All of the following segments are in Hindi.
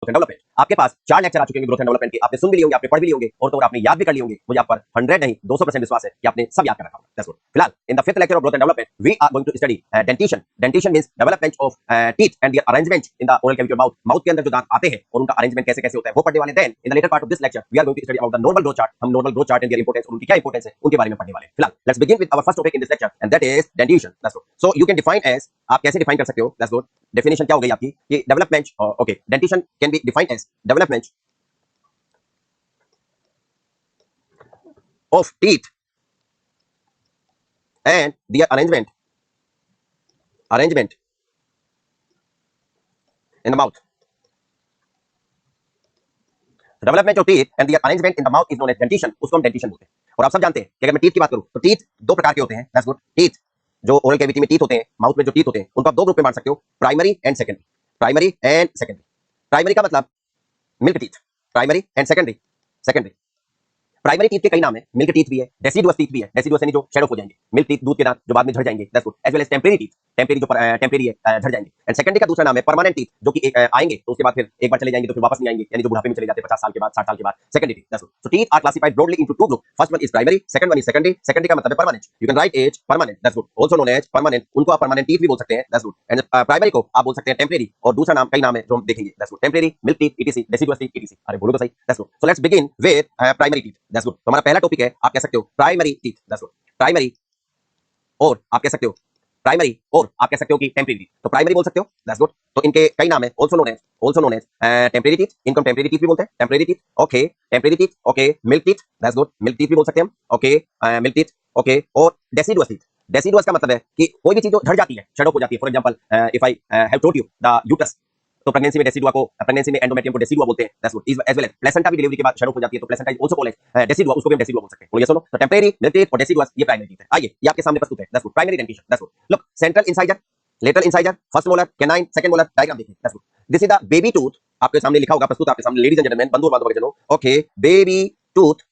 Growth and development. आपके पास 4 लेक्चर आ चुके हैं ग्रोथ एंड डेवलपमेंट के, आपने सुन भी लिए होंगे, आपने पढ़ भी लिए होंगे और तो आपने याद भी कर लिए होंगे। मुझे आप पर 100 नहीं 200% विश्वास है कि आपने सब याद कर रखा होगा। That's good. फिलहाल in the 5th lecture of growth and development we are going to study dentition. Dentition means development of teeth and their arrangement in the oral cavity of mouth. Mouth के अंदर जो दांत आते हैं और उनका अरेंजमेंट कैसे-कैसे होता है वो पढ़ने वाले। Then in the latter part of this lecture we are going to study about the normal growth chart. हम normal growth chart and their importance और उनकी क्या इंपॉर्टेंस है उनके बारे में पढ़ने वाले हैं। फिलहाल let's begin with our first topic in this lecture and that is dentition. That's good. So you can define as, आप कैसे डिफाइन कर सकते हो? That's good. डेफिनेशन क्या हो गई आपकी कि development, okay, dentition can be defined as development of teeth and their arrangement in the mouth. Development of teeth and their arrangement in the mouth is known as dentition. उसको हम डेंटिशन बोलते हैं। और आप सब जानते हैं कि अगर मैं टीथ की बात करूं तो टीथ दो प्रकार के होते हैं। That's good. टीथ जो ओरल कैविटी में टीथ होते हैं, माउथ में जो टीथ होते हैं, उनको आप दो ग्रुप में बांट सकते हो, primary and secondary. Primary and secondary. Primary का मतलब milk teeth, primary and secondary. Secondary primary teeth के कई नाम है, मिल्क टीथ भी है, डेसिडुअस टीथ भी है। डेसिडुअस यानी जो शेड ऑफ हो जाएंगे, मिल्क टीथ दूध के दांत जो बाद में झड़ जाएंगे, that's good. As well as temporary teeth, temporary जो टेम्परेरी है झड़ जाएंगे। एंड सेकेंडरी का दूसरा नाम है परमानेंट टीथ, जो कि आएंगे तो उसके बाद फिर एक बार चले जाएंगे तो फिर वापस नहीं आएंगे, यानी जो बुढ़ापे में चले जाते हैं 50 साल के बाद 60 साल के बाद, secondary teeth. That's good. So teeth are classified broadly into two group. First one is primary, second one is secondary. Secondary का मतलब है permanent. You can write as permanent, that's good, also known as permanent. उनको आप परमानेंट टीथ भी बोल सकते हैं, दैट्स गुड। एंड प्राइमरी को आप बोल सकते हैं टेम्परेरी, और दूसरा नाम कई नाम है जो हम देखेंगे, that's good. Temporary, milk teeth, etc, deciduous teeth, etc. अरे बोलो तो सही, that's good. So let's begin with primary teeth, that's good. तो हमारा पहला टॉपिक है, आप कह सकते हो primary teeth, that's good. Primary और आप कह सकते हो प्राइमरी और आप कह सकते हो कि टेम्परेरी। तो प्राइमरी बोल सकते हो, दैट्स गुड। तो इनके कई नाम है, also known as temporary teeth. इनको टेम्परेरी टीथ भी बोलते हैं, temporary teeth, okay, temporary teeth, okay. Milk teeth, that's good, milk teeth भी बोल सकते हैं हम, ओके, मिल्क टीथ, ओके। और डेसिडुअस टीथ। डेसिडुअस का मतलब है कि कोई भी चीज जो झड़ जाती है, शेड ऑफ हो जाती है। For example if I have told you the uterus, तो प्रेगनेंसी में डेसिडुआ को, प्रेगनेंसी में एंडोमेट्रियम को डेसिडुआ बोलते हैं, that's good. As well as placenta भी डिलीवरी के बाद शेड ऑफ हो जाती है, तो placenta is also called as decidua, उसको भी हम डेसिडुआ बोल सकते हैं। बोलिए सुनो, तो टेम्परेरी, मिल्क टीथ और डेसिडुअस ये प्राइमरी टीथ है। आइए ये आपके सामने प्रस्तुत है, that's good, primary dentition, that's good. Look, central incisor, lateral incisor, first molar, canine, second molar, diagram देखिए, that's good. This is the baby tooth, आपके सामने लिखा होगा, प्रस्तुत आपके सामने, लेडीज एंड जेंटलमैन, बंधु और बांधवजनों, okay, baby tooth,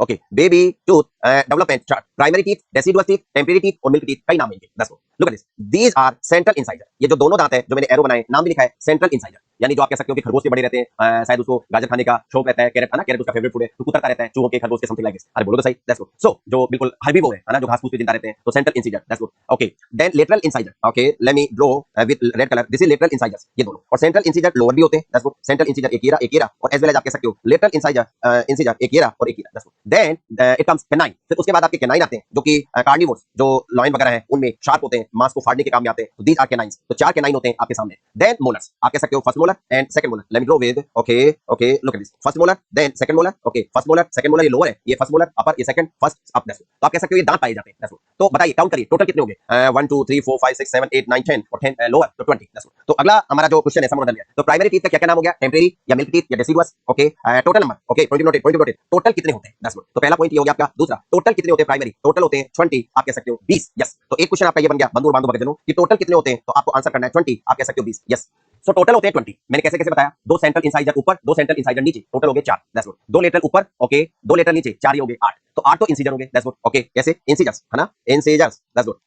okay, baby tooth development chart. Primary teeth, deciduous teeth, temporary teeth और मिल्क टीथ, कई नाम है इनके, that's good. Look at this, these are central incisor. ये जो दोनों दांत है जो मैंने एरो बनाए, नाम भी लिखा है सेंट्रल इंसाइजर, यानी जो आप कह सकते हो कि खरगोश के बड़े रहते हैं, शायद उसको गाजर खाने का शौक रहता है, कैरेट है ना, कैरेट उसका फेवरेट फूड है, तो कुतरता रहता है चूहों के, खरगोश के, समथिंग लाइक दिस। अरे बोलो तो सही, दैट्स गुड। सो जो बिल्कुल हर्बीवोर है ना, जो घास फूस पे जिंदा रहते हैं, तो central incisor, that's good, okay. Then lateral incisor, okay, let me draw with red colour, this is lateral incisors, ये दोनों। और सेंट्रल इंसाइजर लोअर भी होते हैं, दैट्स गुड। सेंट्रल इंसाइजर एक येरा, और एज वेल एज आप कह सकते हो लेटरल इंसाइजर इंसाइजर एक येरा और एक येरा, that's good. Then it comes canine, फिर उसके बाद आपके कैनाइन आते हैं, जो कि कार्निवोर्स, जो लॉयन वगैरह है उनमें शार्प होते हैं, मांस को फाड़ने के काम में आते हैं, तो दीस आर कैनाइन्स। तो 4 कैनाइन होते हैं आपके सामने। देन मोलर्स, आप कह सकते हो first molar and second molar, let me draw with, okay, okay, look at this, first molar, then second molar, okay, first molar, second molar, ये लोअर है, ये फर्स्ट मोलर, अपर, ये second, first, up, that's good. तो आप कह सकते हो ये दांत पाए जाते हैं, दैट्स गुड। तो बताइए, काउंट करिए, टोटल कितने होंगे? 1 2 3 4 5 6 7 8 9 10 और 10 लोअर, तो 20, दैट्स गुड। तो अगला हमारा जो क्वेश्चन है समझ लिया। तो प्राइमरी टीथ का क्या-क्या नाम हो गया? टेम्परेरी या मिल्क टीथ या deciduous, okay. Total number, okay, 20 noted, 20 noted. Total कितने होते हैं, दैट्स गुड। तो पहला पॉइंट ये हो गया आपका। दूसरा, टोटल कितने होते हैं प्राइमरी? टोटल होते हैं 20, आप कह सकते हो 20, यस। तो एक क्वेश्चन आपका ये बन गया बंधु और बांधवजनों कि टोटल कितने होते हैं, तो आपको आंसर करना है 20, आप कह सकते हो 20, यस। सो टोटल होते हैं 20। मैंने कैसे कैसे बताया? 2 सेंट्रल इंसाइजर ऊपर, 2 सेंट्रल इंसाइजर नीचे, टोटल हो गए 4, दैट्स गुड। 2 लेटरल ऊपर, ओके, 2 लेटरल नीचे, 4 ही हो गए 8। तो 8 तो इंसाइजर हो गए, दैट्स गुड, ओके। कैसे? इंसाइजर्स, है ना, इंसाइजर्स, दैट्स गुड,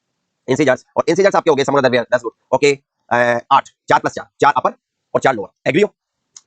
इंसाइजर्स। और इंसाइजर्स आपके हो गए समझ रहे, दैट्स गुड, ओके। 8, 4 + 4, 4 अपर और 4 लोअर, एग्री हो?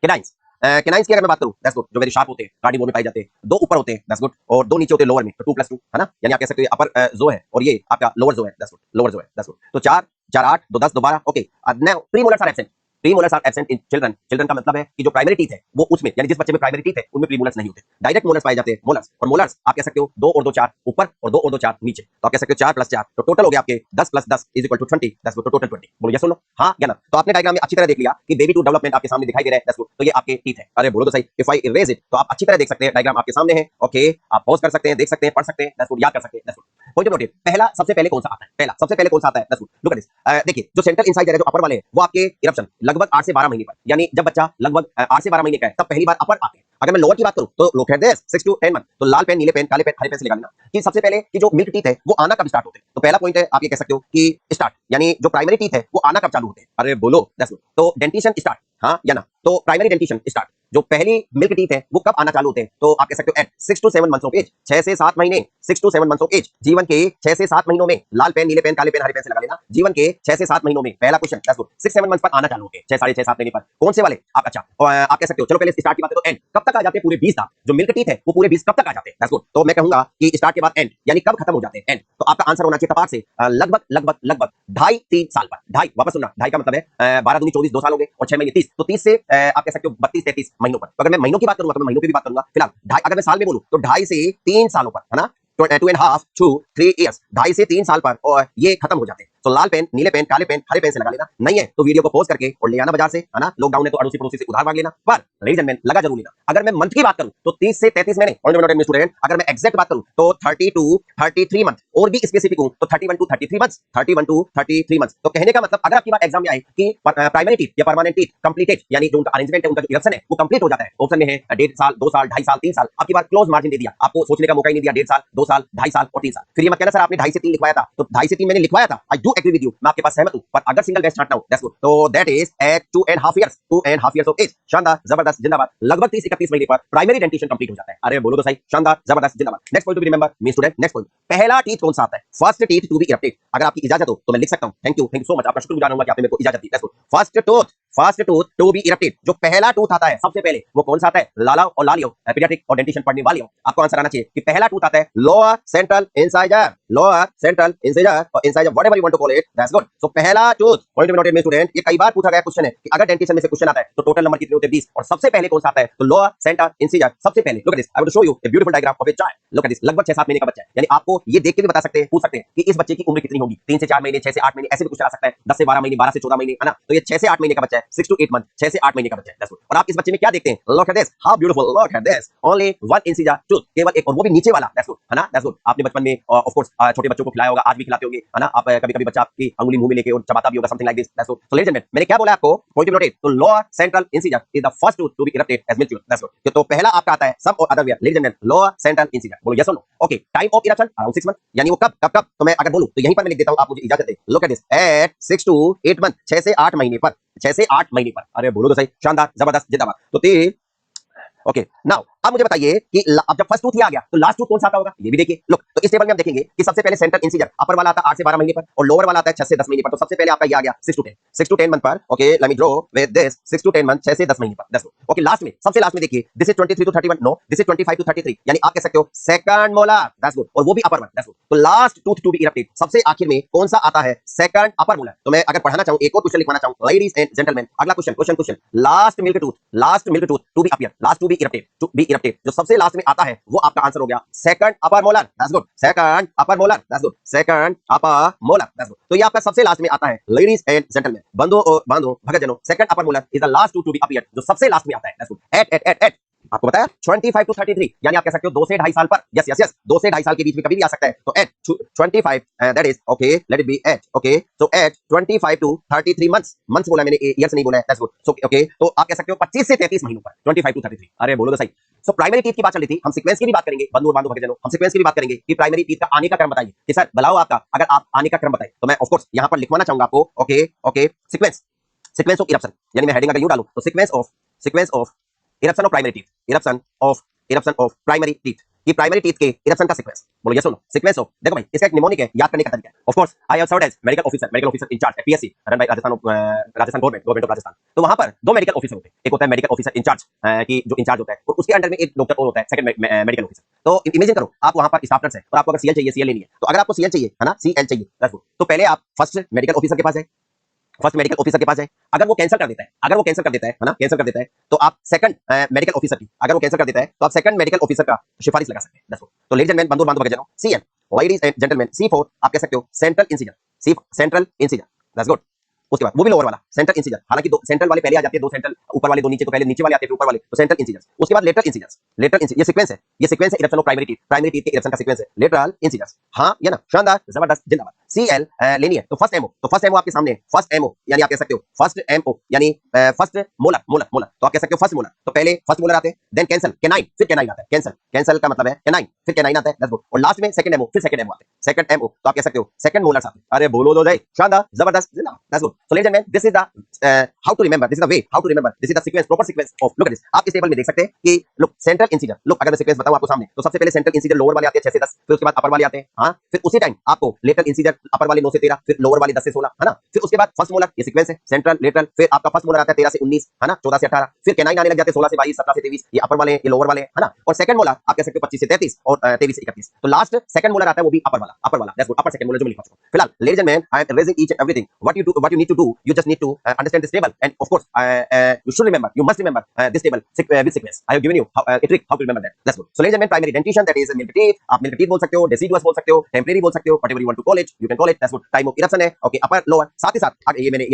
कैनाइन्स, कैनाइन्स की अगर मैं बात करूं, दैट्स गुड, जो वेरी शार्प होते हैं, कार्निवोर में पाए जाते हैं, 2 ऊपर होते हैं, दैट्स गुड, और 2 नीचे होते हैं लोअर में, तो 2 + 2, है ना, यानी आप कह सकते हो अपर जो है और ये आपका लोअर जो है, दैट्स गुड, लोअर जो है, दैट्स गुड। तो 4 4 8 2 10 2 12, okay. Now premolars are absent. Premolars are absent in children. Children का मतलब है कि जो प्राइमरी टीथ है वो उसमें, यानी जिस बच्चे में प्राइमरी टीथ है उनमें प्रीमोलर्स नहीं होते, डायरेक्ट मोलर्स पाए जाते हैं, मोलर्स। और मोलर्स आप कह सकते हो 2 और 2 4 ऊपर और 2 और 2 4 नीचे, तो आप कह सकते हो 4 + 4, तो टोटल हो गया आपके 10 + 10 = 20, दैट्स गुड। तो टोटल 20, बोलो यस सुनो, हां या ना। तो आपने डायग्राम में अच्छी तरह देख लिया कि बेबी टूथ डेवलपमेंट आपके सामने दिखाई दे रहा है, दैट्स गुड। तो ये आपके टीथ है, अरे बोलो तो सही। इफ आई इरेज इट, तो आप अच्छी तरह देख सकते हैं, डायग्राम आपके सामने है, ओके। आप पॉज कर सकते हैं, देख सकते हैं, पढ़ सकते हैं, दैट्स गुड, याद कर सकते हैं, दैट्स गुड। Point noted. पहला सबसे पहले कौन सा आता है? पहला सबसे पहले कौन सा आता है, that's good, look at this. देखिए जो सेंट्रल इंसाइजर है, जो अपर वाले हैं, वो आपके इरप्शन लगभग 8 से 12 महीने पर, यानी जब बच्चा लगभग 8 से 12 महीने का है तब पहली बार अपर आते हैं। अगर मैं लोअर की बात करूं तो look at this, 6 to 10 month. तो लाल पेन, नीले पेन, काले पेन, हरे पेन से निकालना कि सबसे पहले कि जो मिल्क टीथ है वो आना कब स्टार्ट होते हैं। तो पहला पॉइंट है, आप ये कह सकते हो कि स्टार्ट, यानी जो प्राइमरी टीथ है वो आना कब चालू होते हैं। अरे बोलो, दैट्स गुड। तो डेंटिशन स्टार्ट, हां या ना। तो प्राइमरी डेंटिशन स्टार्ट जो पहली मिल्क टीथ है वो कब आना चालू होते हैं? तो आप कह सकते हो at 6 to 7 months of age, 6 से 7 महीने, 6 to 7 मंथ्स ऑफ एज। जीवन के 6 से 7 महीनों में, लाल पेन, नीले पेन, काले पेन, हरे पेन से लगा लेना। जीवन के 6 से 7 महीनों में, पहला क्वेश्चन, दैट्स गुड, 6-7 मंथ्स पर आना चालू होते हैं, 6 साढ़े 6 7 महीने पर। कौन से वाले? आप अच्छा आप कह सकते हो चलो पहले स्टार्ट की बात है तो एंड कब तक आ जाते हैं? पूरे 20 दांत जो मिल्क टीथ है वो पूरे 20 कब तक आ जाते हैं? That's good. तो मैं कहूंगा कि स्टार्ट के बाद एंड यानी कब खत्म हो जाते हैं? एंड। तो आपका आंसर होना चाहिए तपाक से लगभग लगभग लगभग 2.5-3 साल पर। ढाई, वापस सुनना, ढाई का मतलब है 12 दूनी 24, 2 साल हो गए, और 6 महीने 30, तो 30 से आप कह सकते हो 32-33 महीनों पर। तो अगर मैं महीनों की बात करूंगा तो मैं महीनों की भी बात करूंगा। फिलहाल ढाई, अगर मैं साल में बोलूं तो 2.5 से 3 सालों पर, है ना, 2.5 to 3 years, 2.5 से 3 साल पर, और ये खत्म हो जाते हैं। तो लाल पेन, नीले पेन, काले पेन, हरे पेन से लगा लेना। नहीं है तो वीडियो को पॉज करके और ले आना बाजार से, है ना, लॉकडाउन है तो अड़ोसी पड़ोसी से उधार मांग लेना, पर लेडीज एंड मैन लगा जरूर लेना। अगर मैं मंथ की बात करूं तो 30 से 33 महीने स्टूडेंट। अगर मैं एग्जैक्ट बात करूं तो 30 to 33 मंथ, और भी स्पेसिफिक हूं तो 31 to 33 मंथ्स, 31 to 33 मंथ्स। तो कहने का मतलब अगर आपकी बात एग्जाम में आए कि प्राइमरी टीथ या परमानेंट टीथ कंप्लीटेड, यानी जो उनका अरेंजमेंट है, उनका जो इलेक्शन है वो कंप्लीट हो जाता है। ऑप्शन में है 1.5 साल, 2 साल, 2.5 साल, 3 साल। आपकी बात क्लोज मार्जिन दे दिया, आपको सोचने का मौका ही नहीं दिया। 1.5 साल, 2 साल, 2.5 साल और 3 साल। फिर ये मत कहना सर आपने 2.5 से 3 लिखवाया था, तो 2.5 से 3 मैंने लिखवाया था। I do agree with you, मैं आपके पास सहमत हूं, पर अगर सिंगल बेस्ट हटना हो दैट्स गुड, तो that is at 2.5 years, 2.5 years of age. शानदार, जबरदस्त, जिंदाबाद। लगभग 30-31 महीने पर प्राइमरी डेंटिशन कंप्लीट हो जाता है। अरे बोलो तो सही, शानदार, जबरदस्त, जिंदाबाद। Next point to be remember me student, next point, पहला टीथ कौन सा आता है? First teeth to be erupted. अगर आपकी इजाजत हो तो मैं लिख सकता हूं, थैंक यू सो मच, आपका शुक्रगुजार हूं कि आपने मेरे को इजाजत दी। That's good. First tooth to be erupted, जो पहला टूथ आता है सबसे पहले वो कौन सा आता है? लाला और लालियो, पीडियाट्रिक और डेंटिशन पढ़ने वाली हो, आपको आंसर आना चाहिए कि पहला टूथ आता है lower central incisor, lower central incisor और incisor whatever you want to call it, that's good. So पहला टूथ, पॉइंट नोटेड में स्टूडेंट, ये कई बार पूछा गया क्वेश्चन है कि अगर डेंटिशन में से क्वेश्चन आता है तो टोटल नंबर कितने होते हैं? 20, और सबसे पहले कौन सा आता है? तो लोअर सेंट्रल इंसाइजर सबसे पहले। Look at this, I want to show you a beautiful diagram of a child. Look at this, लगभग 6-7 महीने का बच्चा है, यानी आपको ये देख के भी बता सकते हैं, पूछ सकते हैं कि इस बच्चे की उम्र कितनी होगी? 3 से 4 महीने, 6 से 8 महीने, ऐसे भी कुछ आ सकता है, 10 से 12 महीने, 12 से 14 महीने, है ना। तो ये 6 से 8 महीने का बच्चा है, 6 to 8 मंथ, 6 से 8 महीने का बच्चा है, दैट्स गुड। और आप इस बच्चे में क्या देखते हैं? Look at this, how beautiful, look at this, only 1 incisor tooth, केवल एक, और वो भी नीचे वाला, दैट्स गुड, है ना, दैट्स गुड। आपने बचपन में ऑफ कोर्स छोटे बच्चों को खिलाया होगा, आज भी खिलाते होंगे, है ना, आप कभी-कभी बच्चा आपकी अंगुली मुंह में लेके और चबाता भी होगा, something like this, that's good. So ladies and gentleman, मैंने क्या बोला आपको? पॉइंट नोटेड, तो lower central incisor is the first tooth to be erupted as milk, that's good. तो पहला आपका आता है सब और other where, ladies and gentleman, lower central incisor, बोलो यस और no. Okay, time of eruption around 6 month, यानी वो कब, तो मैं अगर बोलूं तो यहीं पर मैं लिख देता हूं, आप मुझे इजाजत दें। Look at this, at 6 to 8 month, 6 से 8 महीने पर, 6 से 8 महीने पर। अरे बोलो तो सही, शानदार, जबरदस्त, जिंदाबाद। तो ओके नाउ अब मुझे बताइए कि अब जब फर्स्ट टूथ ही आ गया तो लास्ट टूथ कौन सा आता होगा? ये भी देखिए। लुक, तो इस टेबल में हम देखेंगे कि सबसे पहले सेंट्रल इंसिजर अपर वाला आता है 8 से 12 महीने पर, और लोअर वाला आता है 6 से 10 महीने पर। तो सबसे पहले आपका ये आ गया 6 to 10 मंथ पर। Okay, let me draw with this 6 to 10 month, 6 से 10 महीने पर, दैट्स गुड। ओके, लास्ट में, सबसे लास्ट में देखिए, this is 23 to 31, no, this is 25 to 33, यानी आप कह सकते हो सेकंड मोलर, दैट्स गुड, और वो भी अपर वन, दैट्स गुड। तो last tooth to be erupted, सबसे आखिर में कौन सा आता है? Second upper molar. तो मैं अगर पढ़ाना चाहूं, एक और क्वेश्चन लिखवाना चाहूं, लेडीज एंड जेंटलमैन, अगला question, last milk tooth to be appear, last to be erupted, जो सबसे लास्ट में आता है वो आपका आंसर हो गया second upper molar, that's good, second upper molar, that's good, second upper molar, that's good. तो ये आपका सबसे लास्ट में आता है, लेडीज एंड जेंटलमैन, बंधुओं और बांधों, भगतजनों, second upper molar is the last to be appear, जो सबसे लास्ट में आता है, दैट्स गुड। एट आपको बताया 25 to 33, यानी आप कह सकते हो 2 से 2.5 साल पर, यस 2 से 2.5 साल के बीच में कभी भी आ सकता है। तो at 25, that is okay, let it be at, okay, so at 25 to 33 months बोला मैंने, ईयर्स नहीं बोला है, दैट्स गुड। सो ओके, तो आप कह सकते हो 25 से 33 महीनों पर, 25 to 33। अरे बोलो तो सही। सो प्राइमरी टीथ की बात चल रही थी, हम सीक्वेंस की भी बात करेंगे, बंधु और बांधव भगतजनों, हम सीक्वेंस की भी बात करेंगे कि प्राइमरी टीथ का आने का क्रम बताइए कि सर बुलाओ आपका, अगर आप आने का क्रम बताएं तो मैं ऑफ कोर्स यहां पर लिखवाना चाहूंगा आपको, ओके, सीक्वेंस ऑफ इरप्शन, यानी मैं हेडिंग अगर यूं डालूं तो sequence of eruption of primary teeth, eruption of primary teeth, कि प्राइमरी टीथ के इरप्शन का सीक्वेंस, बोलो यस और नो। सीक्वेंस ऑफ, देखो भाई इसका एक निमोनिक है, याद करने का तरीका है। Of course I have served as medical officer in-charge at PSC run by Rajasthan government of Rajasthan. तो वहां पर दो मेडिकल ऑफिसर होते हैं, एक होता है मेडिकल ऑफिसर इंचार्ज की जो इंचार्ज होता है, और उसके अंडर में एक डॉक्टर और होता है सेकंड मेडिकल ऑफिसर। तो इमेजिन करो आप वहां पर स्टाफ नर्स है और आपको अगर सीएल चाहिए, सीएल लेनी है, तो अगर आपको सीएल चाहिए, है ना, सीएल चाहिए, दैट्स गुड, तो पहले आप फर्स्ट मेडिकल ऑफिसर के पास जाए, अगर वो कैंसिल कर देता है, है ना, कैंसिल कर देता है, तो आप सेकंड मेडिकल ऑफिसर की, अगर वो कैंसिल कर देता है तो आप सेकंड मेडिकल ऑफिसर का सिफारिश लगा सकते हैं, दैट्स गुड। तो लेडीज एंड बंधु बांधव भगतजनों, CM, ladies and gentleman, C4 आप कह सकते हो सेंट्रल इंसिजर, दैट्स गुड। उसके बाद वो भी लोअर वाला सेंट्रल इंसिजर, हालांकि दो सेंट्रल वाले पहले आ जाते हैं, दो सेंट्रल ऊपर वाले, दो नीचे, तो पहले नीचे वाले आते हैं फिर ऊपर वाले, तो सेंट्रल इंसिजर्स। उसके बाद लेटरल इंसिजर्स, ये सीक्वेंस है इरप्शन ऑफ प्राइमरी टीथ के इरप्शन का सीक्वेंस है लेटरल इंसिजर्स। हां या ना, शानदार, जबरदस्त, जिंदाबाद। Cl लेनी है तो फर्स्ट एमओ आपके सामने है, फर्स्ट एमओ यानी आप कह सकते हो फर्स्ट एमओ यानी फर्स्ट मोलर मोलर मोलर, तो आप कह सकते हो फर्स्ट मोलर, तो पहले फर्स्ट मोलर आते हैं, देन कैंसल केनाइन, फिर केनाइन आता है, कैंसल कैंसल का मतलब है केनाइन, फिर केनाइन आता है, दैट्स गुड, और लास्ट में सेकंड एमओ, फिर सेकंड एमओ आते हैं, सेकंड एमओ, तो आप कह सकते हो सेकंड मोलर आते हैं। अरे बोलो तो जय, शानदार, जबरदस्त, that's good. So ladies and gentleman, this is the how to remember, this is the way how to remember, this is the sequence, proper sequence of, look at this, आप इस टेबल में देख सकते हैं कि लुक सेंट्रल इंसीजर, लुक अगर मैं सीक्वेंस बताऊं आपको सामने, तो सबसे पहले सेंट्रल इंसीजर लोअर वाले आते हैं 6 से 10, फिर उसके बाद अपर वाले आते हैं, हां, फिर उसी टाइम आपको लेटरल इंसीजर अपर वाले 9 से 13, फिर लोअर वाले 10 से 16, है ना, फिर उसके बाद फर्स्ट मोलर, ये सीक्वेंस है, सेंट्रल लेटरल, फिर आपका फर्स्ट मोलर आता है 13 से 19, है ना, 14 से 18, फिर केनाइन आने लग जाते हैं 16 से 22, 17 से 23, ये अपर वाले, ये लोअर वाले, है ना, और सेकंड मोलर आप कह सकते हो 25 से 33 और 23 से 31, तो लास्ट सेकंड मोलर आता है वो भी अपर वाला, that's good, upper second molar जो मैं लिखा हूं। फिलहाल ladies and man, I am raising each and everything, what you need to do, you just need to understand this table, and of course you should remember, you must remember this table with sequence. I have given you a trick how to remember that. That's good. So ladies and gentlemen, primary dentition, that is milk teeth, आप milk teeth बोल सकते हो, deciduous बोल सकते हो, temporary बोल सकते हो, whatever you want to call it, you can call it. That's good. Time of eruption है, okay, upper lower, साथ ही साथ ये मैंने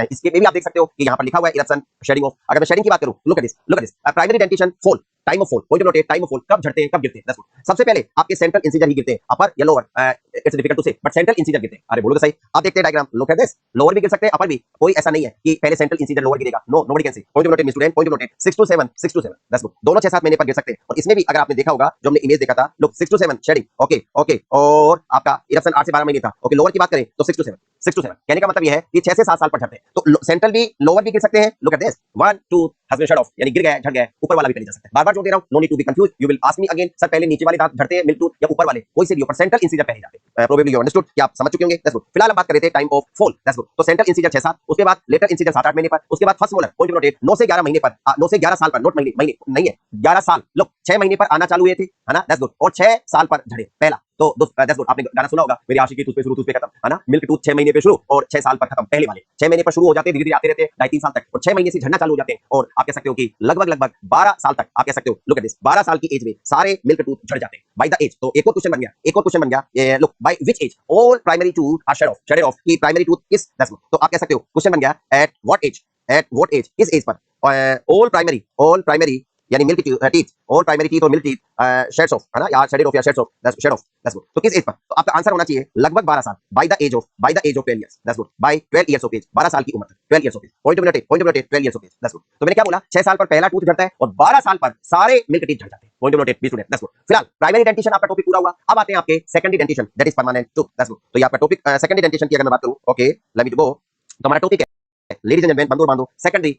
इसके में भी आप देख सकते हो कि यहाँ पर लिखा हुआ है eruption, shedding of, अगर मैं shedding की बात करूँ, look at this, primary dentition fall, time of fall, point note time of fall, कब झड़ते हैं कब गिरते हैं, दैट्स गुड। सबसे पहले आपके सेंट्रल इंसीजर ही गिरते हैं, अपर या लोअर, इट्स डिफिकल्ट टू से, बट सेंट्रल इंसीजर गिरते हैं। अरे बोलो तो सही, आप देखते हैं diagram, look at this, lower भी गिर सकते हैं, अपर भी, कोई ऐसा नहीं है कि पहले सेंट्रल इंसीजर लोअर गिरेगा, no, nobody can say, point note student, point note 6 to 7, that's good, दोनों 6-7 महीने पर गिर सकते हैं। और इसमें भी अगर आपने देखा होगा, जो हमने इमेज देखा था, look 6 to 7 shedding, okay okay, और आपका इरप्शन 8 से 12 महीने था, ओके, लोअर की बात करें तो 6 to 7, कहने का मतलब ये है कि 6 से 7 साल पर झड़ते हैं, तो सेंट्रल भी लोअर भी गिर सकते हैं, look at this, 1 2 has been shut off, यानी गिर गया, झड़ गया, ऊपर वाला भी नहीं जा सकता। बार-बार जोड़ दे रहा हूं, no need to be confuse, you will ask me again, sir पहले नीचे वाले दांत झड़ते हैं मिल्क टूथ या ऊपर वाले, कोई से भी ऊपर सेंट्रल इंसीजर पहले जाते हैं, प्रोबेबली यू अंडरस्टूड, कि आप समझ चुके होंगे, दैट्स गुड। फिलहाल हम बात कर रहे थे time of fall, that's good, तो सेंट्रल इंसीजर 6-7, उसके बाद लेटर इंसीजर 7-8 महीने पर, उसके बाद फर्स्ट मोलर, पॉइंट नोट 9 से 11 महीने पर, 9 से 11 साल पर, नोट महीने नहीं है, 11 साल, लोग 6 महीने पर आना चालू हुए थे, है ना, दैट्स गुड, और 6 साल पर झड़े पहला, तो दैट्स गुड, आपने गाना सुना होगा, मेरी आशिकी तुझ पे शुरू तुझ पे खत्म, है ना, मिल्क टूथ 6 महीने पे शुरू और 6 साल पर खत्म, पहले वाले 6 महीने पर शुरू हो जाते हैं, धीरे-धीरे आते रहते हैं 2.5-3 साल तक, और 6 महीने से झड़ना चालू हो जाते हैं, और आप कह सकते हो कि लगभग 12 साल तक, आप कह सकते हो, लुक एट दिस, 12 साल की एज में सारे मिल्क टूथ झड़ जाते हैं बाय द एज। तो एक और क्वेश्चन बन गया, ये look, by which age all primary tooth are shedded off, की प्राइमरी टूथ किस, दैट्स गुड, तो आप कह सकते हो क्वेश्चन बन गया, एट व्हाट एज, किस एज पर ऑल प्राइमरी यानी milk teeth, all primary teeth और मिल्क टीथ शेड्स ऑफ, है ना, या शेडेड ऑफ, या शेड्स ऑफ, दैट्स गुड, तो किस एज पर, तो आपका आंसर होना चाहिए लगभग 12 साल, by the age of 12 years, that's good, by 12 years of age, 12 साल की उम्र तक, 12 years of age, point of note 12 years of age, that's good. तो मैंने क्या बोला, 6 साल पर पहला टूथ झड़ता है और 12 साल पर सारे मिल्क टीथ झड़ जाते हैं, point of note 20 that's good. फिलहाल प्राइमरी डेंटिशन आपका टॉपिक पूरा हुआ, अब आते हैं आपके secondary dentition, that is permanent tooth, that's good. तो ये आपका टॉपिक सेकेंडरी डेंटिशन की अगर मैं बात करूं, ओके, लेट मी गो, तो हमारा टॉपिक है लेडीज एंड जेंटलमैन, बांधो सेकेंडरी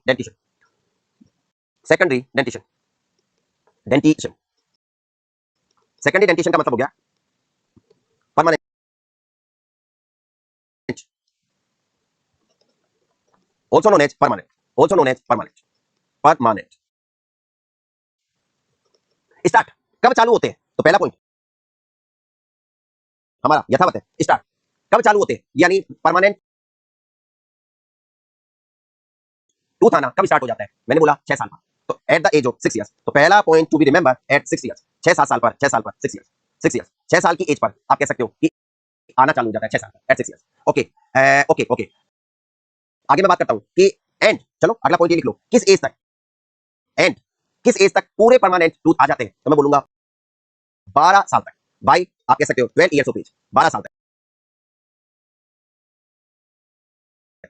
डेंटिशन, सेकेंडरी डेंटिशन का मतलब हो गया permanent, also known as permanent। Start कब चालू होते हैं, तो पहला पॉइंट हमारा यथावत है, स्टार्ट कब चालू होते हैं, यानी परमानेंट टूथ आना कब स्टार्ट हो जाता है, मैंने बोला 6 साल पर, तो at the age of 6 years, तो पहला point to be remember, at 6 years, 6-7 साल पर, 6 साल पर, 6 इयर्स, 6 साल की एज पर आप कह सकते हो कि आना चालू हो जाता है 6 साल पर, एट 6 इयर्स, ओके, आगे मैं बात करता हूं कि एंड, चलो अगला पॉइंट ये लिख लो, किस एज तक पूरे परमानेंट टूथ आ जाते हैं, तो मैं बोलूंगा 12 साल तक, बाई आप कह सकते हो 12 इयर्स ऑफ एज, 12 साल तक,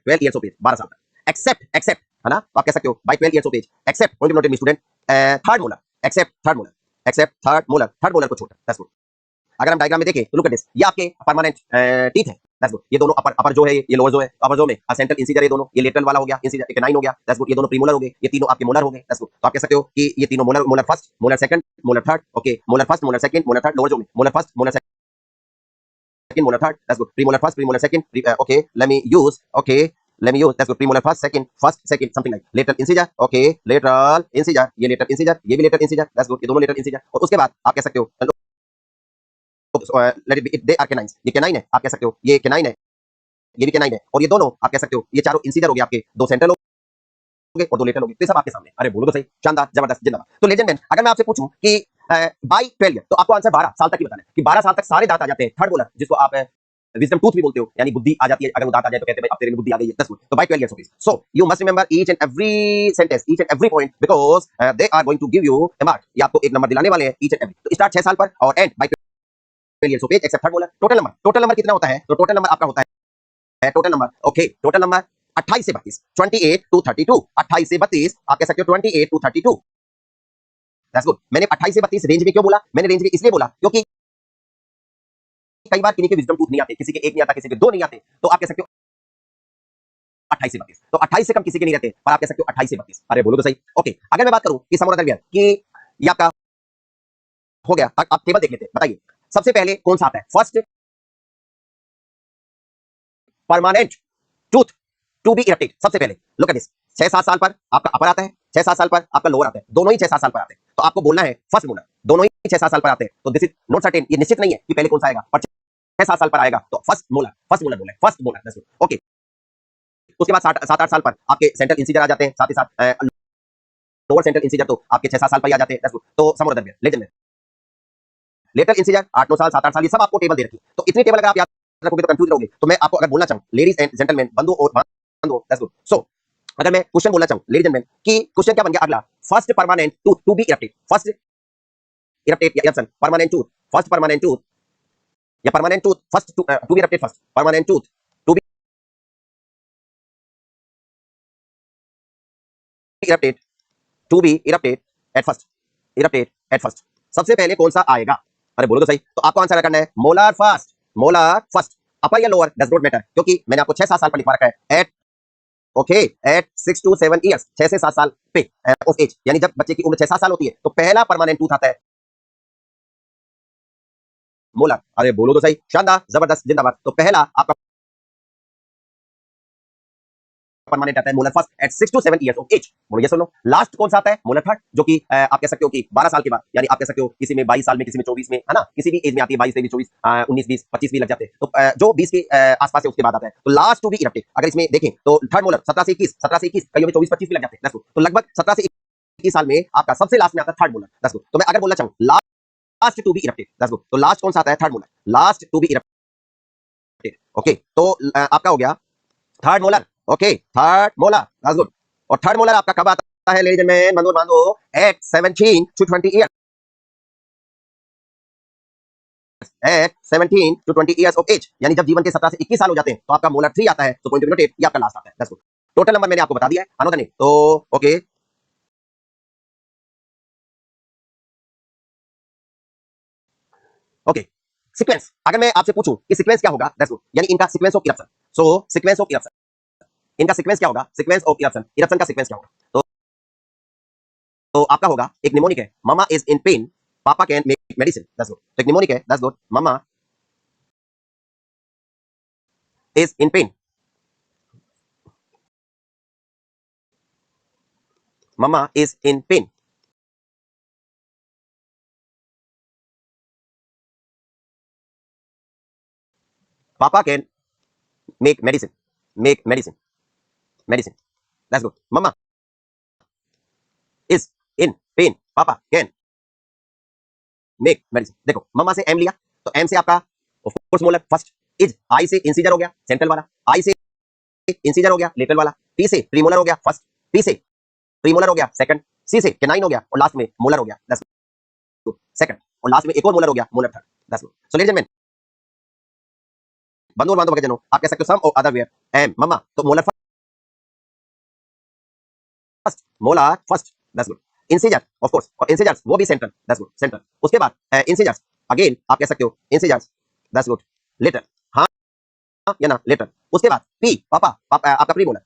12 इयर्स ऑफ एज, 12 साल तक, एक्सेप्ट, है ना, तो आप कह सकते हो by 12 years of age, except, point note me student, third molar, except third molar को छोड़कर, दैट्स गुड। अगर हम डायग्राम में देखें तो लुक एट दिस, ये आपके परमानेंट टीथ है, दैट्स गुड, ये दोनों अपर जो है, ये लोअर जो है, अपर जो में सेंट्रल इंसीजर, ये दोनों, ये लेटरल वाला हो गया इंसीजर, एक 9 हो गया, दैट्स गुड, ये दोनों प्रीमोलर हो गए, ये तीनों आपके मोलर हो गए, दैट्स गुड। तो आप कह सकते हो कि ये तीनों molar first, molar second, molar third, okay, molar first, molar second, molar third, lower जो में molar first, molar second, molar third, that's good, premolar first, premolar second, okay, let me use, that's good, premolar first second something like, lateral incisor, okay, lateral incisor, ये लेटरल इंसीजर, ये भी लेटरल इंसीजर, दैट्स गुड, ये दोनों लेटरल इंसीजर, और उसके बाद आप कह सकते हो let it be, they are canines, ये कैनाइन है, आप कह सकते हो ये कैनाइन है, ये भी कैनाइन है, और ये दोनों आप कह सकते हो ये चारों इंसीजर हो गए आपके, 2 सेंट्रल हो गए और 2 लेटरल हो गए, तो ये सब आपके सामने, अरे बोलो तो सही, शानदार, जबरदस्त, जिंदाबाद। तो लेजेंड मैन, अगर मैं आपसे पूछूं कि बाय 12 ईयर, तो आपको आंसर 12 साल तक ही बताना है कि 12 साल तक सारे दांत आ जाते हैं, थर्ड मोलर जिसको आप विजडम टूथ भी बोलते हो, यानी बुद्धि आ जाती है, अगर वो दांत आ जाए तो कहते हैं भाई अब तेरे में बुद्धि आ गई है, दैट्स गुड। तो by 12 years of age, so you must remember each and every sentence, each and every point, because they are going to give you a mark, ये आपको एक नंबर दिलाने वाले हैं ईच एंड एवरी। तो स्टार्ट 6 साल पर और end by failure page except third molar. Total number कितना होता है? तो टोटल नंबर आपका होता है total number, okay, total number 28 से 32, 28 टू 32, 28 से 32 आप कह सकते हो 28 टू 32। That's good. मैंने 28 से 32 रेंज में क्यों बोला? मैंने रेंज में इसलिए बोला क्योंकि कई बार किन्हीं के विजडम टूथ नहीं आते, किसी के एक नहीं आता, किसी के दो नहीं आते, तो आप कह सकते हो 28 से 32। तो 28 से कम किसी के नहीं रहते, पर आप कह सकते हो 28 से 32। अरे बोलो तो सही। ओके, अगर मैं बात करूं कि समर अदर कि ये आपका हो गया, आप टेबल देख लेते हैं, बताइए सबसे पहले कौन सा आता है? First, permanent tooth to be erected. सबसे पहले लुक एट दिस, 6-7 साल पर आपका अपर आता है, 6-7 साल पर आपका लोअर आता है, दोनों ही 6-7 साल पर आते हैं। तो आपको बोलना है फर्स्ट मोलर, दोनों ही 6-7 साल पर आते हैं, तो दिस इज नॉट सर्टेन, ये निश्चित नहीं है कि पहले कौन सा आएगा, पर 6-7 साल पर आएगा तो फर्स्ट मोलर बोले, फर्स्ट मोलर। ओके, उसके बाद 7-8 साल पर आपके सेंट्रल इंसीजर आ जाते हैं, साथ ही साथ लोअर सेंट्रल इंसीजर तो आपके 6-7 साल पर ही आ जाते हैं। तो summer other laser later incisor 8-9 साल, 7-8 साल, ये सब आपको टेबल दे रखी है। तो इतनी टेबल अगर आप याद रखोगे तो कंफ्यूज रहोगे। तो मैं आपको अगर बोलना चाहूं लेडीज एंड जेंटलमैन, बंधु और बांधवों, दैट्स गुड। सो अगर मैं क्वेश्चन बोलना चाहूं लेडीज एंड जेंटलमैन कि क्वेश्चन क्या बन गया अगला, first permanent tooth to be erected, first erected या option permanent tooth, first permanent tooth या permanent tooth first to be erected, first permanent tooth to be erected, to be erected at first, erected at first. सबसे पहले कौन सा आएगा? अरे बोलो तो सही। तो आपको आंसर करना है मोलर फर्स्ट, मोलर फर्स्ट। अपर या लोअर डज नॉट मैटर, क्योंकि मैंने आपको 6-7 साल पर लिखवा रखा है at, okay, at 6 to 7 years, 6 से 7 साल पे ऑफ एज, यानी जब बच्चे की उम्र 6-7 साल होती है तो पहला परमानेंट टूथ आता है मोलर। अरे बोलो तो सही, शानदार, जबरदस्त, जिंदाबाद। तो पहला आपका परमानेंट आता है molar first at 6 to 7 years of age. बोलो ये सुनो। लास्ट कौन सा आता है? मोलर थर्ड, जो कि आप कह सकते हो कि 12 साल के बाद, यानी आप कह सकते हो किसी में 22 साल में, किसी में 24 में, है ना, किसी भी एज में आती है, 22 23 24 19 20 25 भी लग जाते हैं। तो जो 20 के आसपास है उसके बाद आता है। तो लास्ट टू बी इरेक्टेड, अगर इसमें देखें तो थर्ड मोलर 17 से 21, 17 से 21, कईयों में 24 25 भी लग जाते हैं। तो लगभग 17 से 21 साल में आपका सबसे लास्ट में आता है थर्ड मोलर। तो मैं अगर बोलना चाहूं लास्ट टू बी इरेक्टेड, तो लास्ट कौन सा आता है? Third molar, last to be erected. Okay, तो आपका हो गया third molar. Okay, third molar, that's good. और थर्ड मोलर आपका कब आता है लेडीज एंड जेंटलमैन, बंधु बांधो, at 17 to 20 years, at 17 to 20 years of age, यानी जब जीवन के 17 से 21 साल हो जाते हैं तो आपका मोलर 3 आता है। तो पॉइंट नोट 8 ये आपका लास्ट आता है। That's good. टोटल नंबर मैंने आपको बता दिया है, अनदर नहीं। तो ओके, ओके, सीक्वेंस, अगर मैं आपसे पूछूं कि सीक्वेंस क्या होगा, दैट्स गुड, यानी इनका sequence of eruption. So sequence of eruption, इनका सीक्वेंस क्या होगा? सीक्वेंस ऑफ इरप्शन, इरप्शन का सीक्वेंस क्या होगा? तो आपका होगा, एक निमोनिक है, mama is in pain, papa can make medicine, that's good. तो एक निमोनिक है, that's good, mama is in pain, mama is in pain, papa can make medicine, make medicine, medicine, that's good. Mama is in pain, papa can make medicine. देखो मम्मा से एम लिया, तो एम से आपका of course molar first, is I से इंसीजर हो गया सेंट्रल वाला, आई से इंसीजर हो गया लेटरल वाला, टी से प्रीमोलर हो गया फर्स्ट, पी से प्रीमोलर हो गया सेकंड, सी से कैनाइन हो गया और लास्ट में मोलर हो गया, दैट्स गुड, सेकंड, और लास्ट में एक और मोलर हो गया, molar third, that's good. So ladies and gentleman, बंधु और बांधव भगत जनों, आप कह सकते हो सम और अदर वेयर एम मम्मा, तो molar first, molar first, that's good. Incisor of course, और इंसीजर्स वो भी सेंट्रल, दैट्स गुड, सेंट्रल। उसके बाद इंसीजर्स अगेन आप कह सकते हो इंसीजर्स, दैट्स गुड, लेटर, हाँ या ना, लेटर। उसके बाद पी पापा, पापा आपका premolar,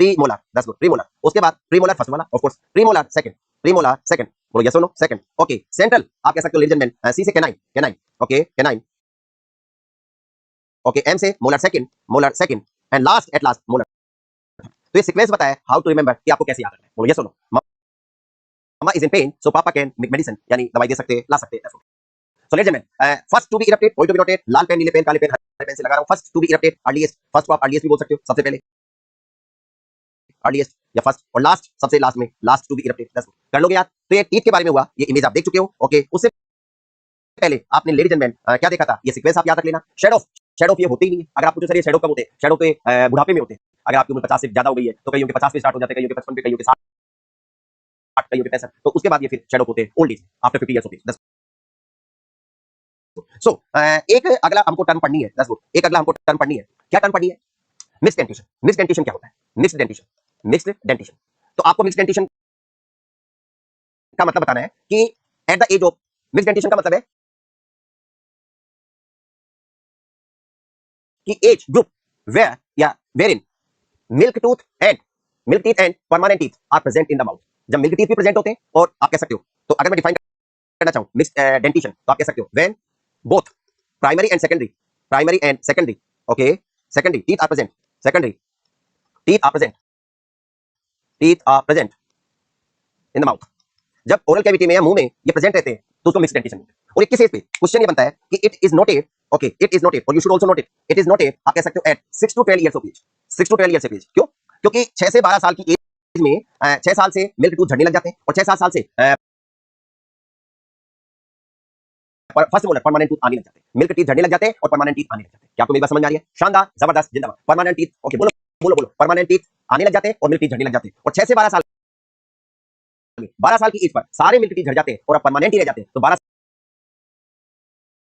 premolar, that's good, premolar. उसके बाद प्रीमोलर फर्स्ट वाला of course, premolar second, premolar second, बोलो यस और नो, सेकंड। ओके, सेंट्रल आप कह सकते हो लेडीज एंड जेंटलमैन, सी से canine, canine, okay canine, okay, M से molar second, molar second, and last at last molar. तो ये सीक्वेंस बताया हाउ टू रिमेंबर, कि आपको कैसे याद रखना है, बोलो यस और no. Mamma is in pen so papa can make medicine, यानी दवाई दे सकते हैं, ला सकते हैं। So ladies and gentleman, first to be erected, point to be noted, लाल पेन नीले पेन काले पेन हरे पेन से लगा रहा हूं, first to be erected, earliest, first को आप अर्लीस्ट भी बोल सकते हो, सबसे पहले अर्लीस्ट या फर्स्ट, और लास्ट सबसे लास्ट में last to be erected, that's कर लोगे याद। तो ये टीथ के बारे में हुआ, ये इमेज आप देख चुके हो। ओके, उससे पहले आपने लेडीज एंड जेंटलमैन क्या देखा था, ये सीक्वेंस आप याद रख लेना। शेडो, शेडो ये होते ही नहीं है। अगर आप पूछो सर ये शेडो कब होते हैं, शेडो पे बुढ़ापे में होते हैं। अगर आपकी उम्र 50 से ज्यादा हो गई है तो कईयों के 50 पे स्टार्ट हो जाते हैं, कईयों के 55 पे, कईयों के 60 कईयों के 65, तो उसके बाद ये फिर शेड ऑफ होते हैं old age after 50 years of age. So एक अगला हमको टर्म पढ़नी है, दैट्स गुड। एक अगला हमको टर्म पढ़नी है, क्या टर्म पढ़नी है? Mixed dentition. मिक्स्ड डेंटिशन क्या होता है? Mixed dentition, mixed dentition. तो आपको मिक्स्ड डेंटिशन का मतलब बताना है कि at the age of, mixed dentition का मतलब है कि एज ग्रुप वेयर या where in milk tooth and milk teeth and permanent teeth are present in the mouth. जब मिल्क टीथ भी प्रेजेंट होते हैं, और आप कह सकते हो, तो अगर मैं डिफाइन करना चाहूं मिक्स्ड डेंटिशन, तो आप कह सकते हो when both primary and secondary, okay, secondary teeth are present, secondary teeth are present, teeth are present in the mouth. जब ओरल कैविटी में या मुंह में ये प्रेजेंट रहते हैं, तो उसको मिक्स्ड डेंटिशन बोलते हैं। और एक किस एज पे क्वेश्चन ये बनता है कि it is noted, okay, it is noted, और you should also note it is noted, आप कह सकते हो at 6 to 12 years of age, 6 to 12 years of age. क्यों? क्योंकि 6 से 12 साल की एज में 6 साल से मिल्क टूथ झड़ने लग जाते हैं, और 6-7 साल से फर्स्ट मोलर परमानेंट टूथ आने लग जाते हैं, मिल्क टीथ झड़ने लग जाते हैं और परमानेंट टीथ आने लग जाते हैं। क्या आपको मेरी बात समझ में आ रही है? शानदार, जबरदस्त, जिंदाबाद। परमानेंट टीथ, ओके, बोलो बोलो बोलो, परमानेंट टीथ आने लग जाते हैं और मिल्क टीथ झड़ने लग जाते हैं, और 6 से 12 साल, 12 साल की एज पर सारे मिल्क टीथ झड़ जाते हैं और अब परमानेंट ही रह जाते हैं। तो 12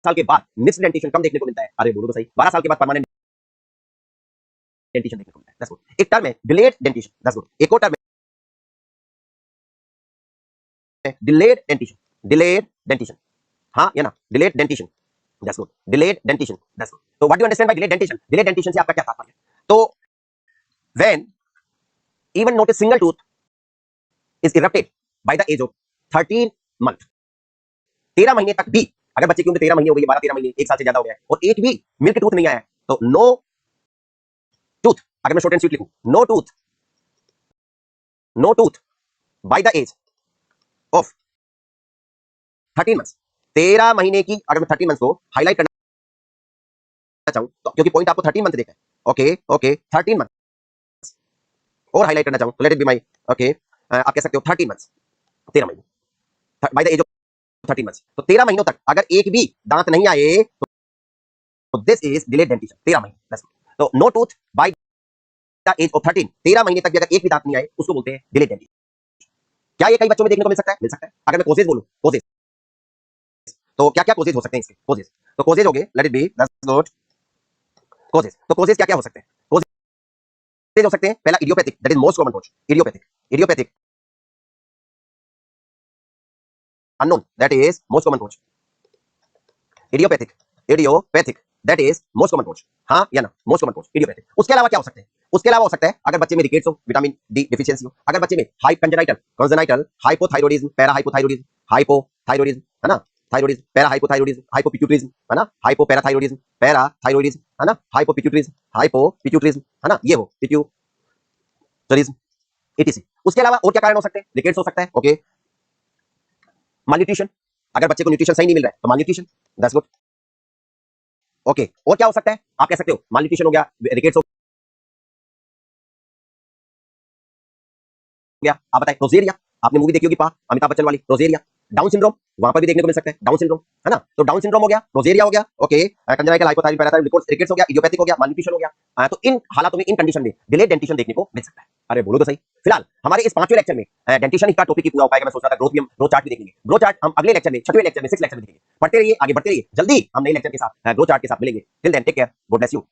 साल के बाद मिक्स्ड डेंटिशन कम देखने को मिलता है। अरे बोलो तो सही, 12 साल के बाद परमानेंट डेंटिशन देखने को मिलता है। That's good. एक टर्म है डिलेड डेंटिशन, दैट्स गुड। एक और टर्म है डिलेड डेंटिशन, डिलेड डेंटिशन, हाँ या ना, delayed dentition, that's good, delayed dentition, that's good. तो what do you understand by delayed dentition? Delayed dentition से आपका क्या तात्पर्य है? तो when even not a single tooth is erupted by the age of 13 month, 13 महीने तक भी, अगर बच्चे की उम्र 13 महीने हो गई, 12-13 महीने, एक साल से ज्यादा हो गया है, और एक भी मिल्क टूथ नहीं आया है, तो नो टूथ, अगर मैं शॉर्ट एंड स्वीट लिखूं, no tooth, no tooth by the age of 13 months, 13 महीने की, अगर मैं 13 मंथ्स को हाईलाइट करना चाहूं, तो क्योंकि पॉइंट आपको 13 मंथ देखा है, ओके ओके, 13 मंथ और हाईलाइट करना चाहूं, तो let it be my, okay, आप कह सकते हो 13 मंथ्स, 13 महीने by the age of 13 months. तो 13 महीनों तक अगर एक भी दांत नहीं आए, तो दिस इज डिलेड डेंटिशन, 13 महीने। तो no tooth by the age of 13, 13 महीने तक भी अगर एक भी दांत नहीं आए, उसको बोलते हैं डिलेड डेंटिशन। क्या ये कई बच्चों में देखने को मिल सकता है? मिल सकता है। अगर मैं कोजेज बोलूं, कोजेज, तो क्या क्या कोजेज हो सकते हैं इसके? कोजेज, तो कोजेज हो गए, late it B, that's good, causes. तो कोजेज क्या क्या हो सकते हैं? कोजेज हो सकते हैं, पहला idiopathic, that is most common cause, idiopathic, idiopathic unknown, that is most common coach, idiopathic, idiopathic, that is most common coach, हाँ या ना, most common coach, idiopathic। उसके अलावा क्या हो सकते हैं? उसके अलावा हो सकता है अगर बच्चे में रिकेट्स हो, विटामिन डी डिफिशियंसी हो, अगर बच्चे में कंजेनाइटल हाइपोथायरॉइडिज्म, पैराहाइपोथायरॉइडिज्म, हाइपोथायरॉइडिज्म, है ना, थायरॉइडिज्म, पैराहाइपोथायरॉइडिज्म, हाइपोपिट्यूटरिज्म, है ना, हाइपोपैराथायरॉइडिज्म, पैराथायरॉइडिज्म, है ना, हाइपोपिट्यूटरिज्म, है ना, ये हो पिट्यूटरिज्म, एटीसी। उसके अलावा और क्या कारण हो सकते हैं? रिकेट्स हो सकता है, ओके, malnutrition, अगर बच्चे को न्यूट्रिशन सही नहीं मिल रहा है, तो malnutrition, दैट्स गुड, ओके। और क्या हो सकता है? आप कह सकते हो malnutrition हो गया, रिकेट्स हो गया, आप बताएं, रोजेरिया, आपने मूवी देखी होगी पा, अमिताभ बच्चन वाली, रोजेरिया, डाउन सिंड्रोम, वहां पर भी देखने को मिल सकता है डाउन सिंड्रोम, है ना। तो डाउन सिंड्रोम हो गया, रोजेरिया हो गया, okay, congenital hypothyroid, parathyroid, rickets हो गया, इडियोपैथिक हो गया, malnutrition हो गया, तो इन हालातों में, इन कंडीशन में डिलेड डेंटिशन देखने को मिल सकता है। अरे बोलो तो सही। फिलहाल हमारे इस 5वें लेक्चर में डेंटिशन का टॉपिक ही पूरा हो पाएगा। मैं सोच रहा था ग्रोथ भी, हम ग्रोथ चार्ट भी देखेंगे, ग्रोथ चार्ट हम अगले लेक्चर में, 6वें लेक्चर में, 6 लेक्चर में देखेंगे। पढ़ते रहिए, आगे बढ़ते रहिए, जल्दी हम नए लेक्चर के साथ, ग्रोथ चार्ट के साथ मिलेंगे। Till then take care, God bless you.